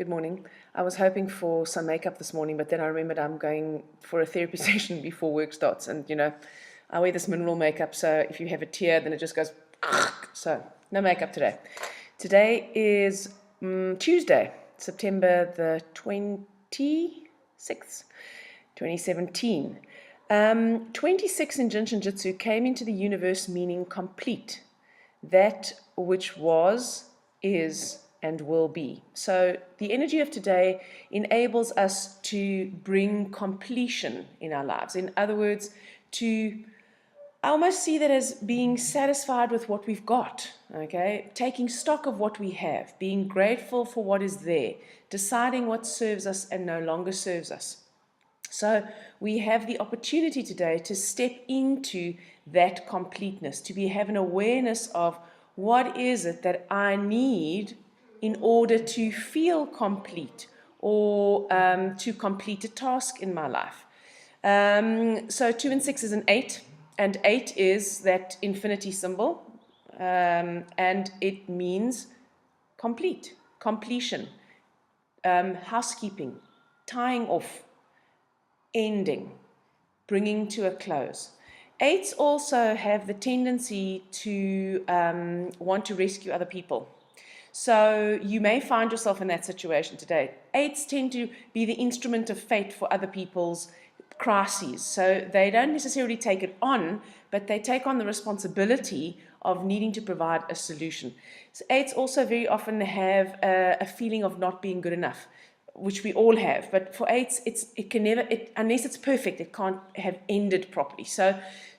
Good morning. I was hoping for some makeup this morning, but then I remembered I'm going for a therapy session before work starts. And, I wear this mineral makeup, so if you have a tear, then it just goes, so no makeup today. Today is Tuesday, September the 26th, 2017. 26 in Jinshin Jitsu came into the universe meaning complete. That which was, is, and will be. So the energy of today enables us to bring completion in our lives. In other words, I almost see that as being satisfied with what we've got, okay? Taking stock of what we have, being grateful for what is there, deciding what serves us and no longer serves us. So we have the opportunity today to step into that completeness, to have an awareness of what is it that I need in order to feel complete or to complete a task in my life. So 2 and 6 is an 8, and 8 is that infinity symbol, and it means complete, completion, housekeeping, tying off, ending, bringing to a close. 8s also have the tendency to want to rescue other people. So you may find yourself in that situation today. 8s tend to be the instrument of fate for other people's crises. So they don't necessarily take it on, but they take on the responsibility of needing to provide a solution. So 8s also very often have a feeling of not being good enough, which we all have, but for 8s, it can never, unless it's perfect, it can't have ended properly.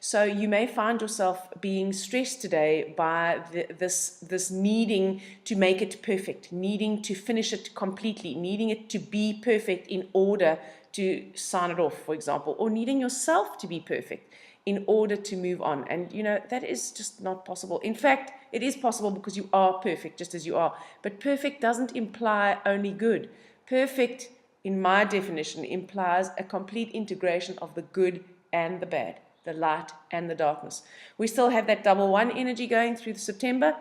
So you may find yourself being stressed today by this needing to make it perfect, needing to finish it completely, needing it to be perfect in order to sign it off, for example, or needing yourself to be perfect in order to move on. And that is just not possible. In fact, it is possible because you are perfect just as you are, but perfect doesn't imply only good. Perfect, in my definition, implies a complete integration of the good and the bad, the light and the darkness. We still have that double one energy going through September.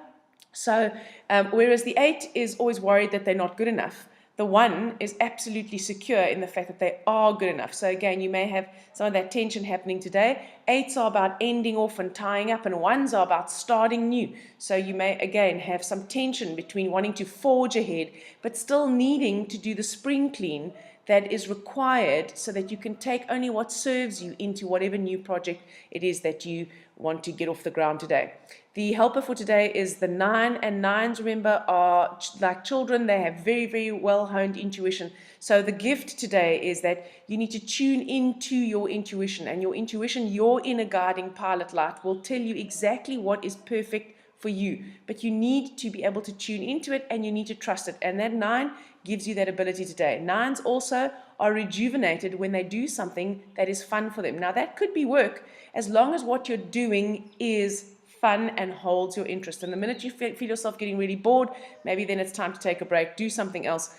So whereas the 8 is always worried that they're not good enough, the 1 is absolutely secure in the fact that they are good enough. So again, you may have some of that tension happening today. 8s are about ending off and tying up, and 1s are about starting new. So you may again have some tension between wanting to forge ahead, but still needing to do the spring clean that is required so that you can take only what serves you into whatever new project it is that you want to get off the ground today. The helper for today is the 9, and 9s, remember, are like children. They have very, very well-honed intuition. So the gift today is that you need to tune into your intuition, and your intuition, your inner guiding pilot light, will tell you exactly what is perfect for you. But you need to be able to tune into it, and you need to trust it. And that 9 gives you that ability today. 9s also are rejuvenated when they do something that is fun for them. Now, that could be work, as long as what you're doing is fun and holds your interest. And the minute you feel yourself getting really bored, maybe then it's time to take a break, do something else,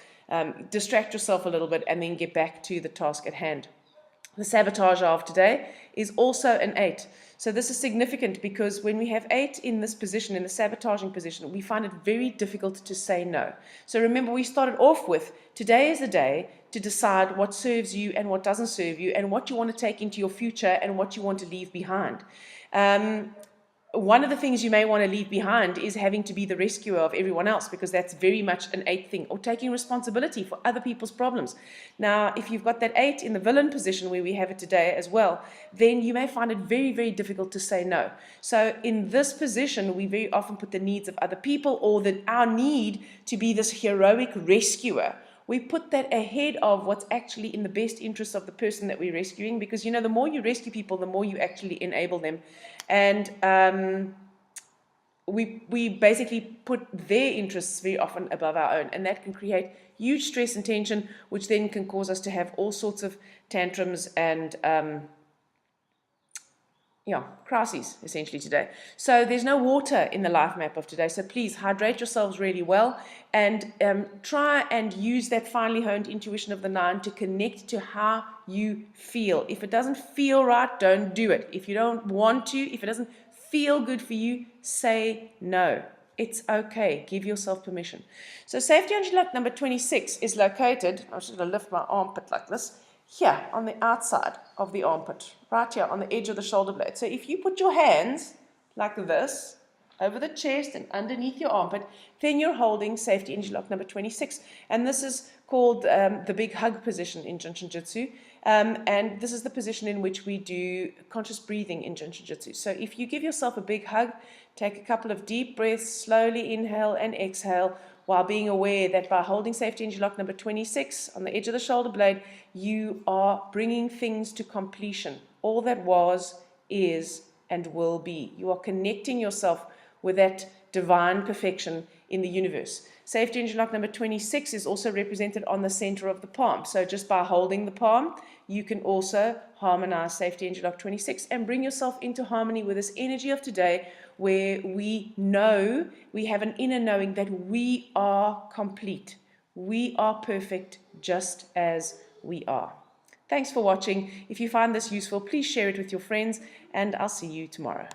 distract yourself a little bit, and then get back to the task at hand. The sabotage of today is also an 8. So this is significant because when we have 8 in this position, in the sabotaging position, we find it very difficult to say no. So remember, we started off with, today is the day to decide what serves you and what doesn't serve you, and what you want to take into your future and what you want to leave behind. One of the things you may want to leave behind is having to be the rescuer of everyone else, because that's very much an 8 thing, or taking responsibility for other people's problems. Now, if you've got that 8 in the villain position where we have it today as well, then you may find it very, very difficult to say no. So in this position, we very often put the needs of other people, or our need to be this heroic rescuer. We put that ahead of what's actually in the best interest of the person that we're rescuing, because the more you rescue people, the more you actually enable them. And we basically put their interests very often above our own, and that can create huge stress and tension, which then can cause us to have all sorts of tantrums and crises essentially today. So there's no water in the life map of today, so please hydrate yourselves really well, and try and use that finely honed intuition of the 9 to connect to how you feel. If it doesn't feel right, don't do it. If you don't want to, if it doesn't feel good for you, say no. It's okay. Give yourself permission. So safety energy lock number 26 is located, I'm just going to lift my armpit like this, here on the outside of the armpit, right here on the edge of the shoulder blade. So if you put your hands like this, over the chest and underneath your armpit, then you're holding safety energy lock number 26. And this is called the big hug position in Jinshin Jitsu. And this is the position in which we do conscious breathing in Jinshin Jitsu. So if you give yourself a big hug, take a couple of deep breaths, slowly inhale and exhale, while being aware that by holding safety energy lock number 26 on the edge of the shoulder blade, you are bringing things to completion. All that was, is, and will be. You are connecting yourself with that divine perfection in the universe. Safety energy lock number 26 is also represented on the center of the palm. So just by holding the palm, you can also harmonize safety energy lock 26 and bring yourself into harmony with this energy of today, where we know, we have an inner knowing that we are complete. We are perfect just as we are. Thanks for watching. If you find this useful, please share it with your friends, and I'll see you tomorrow.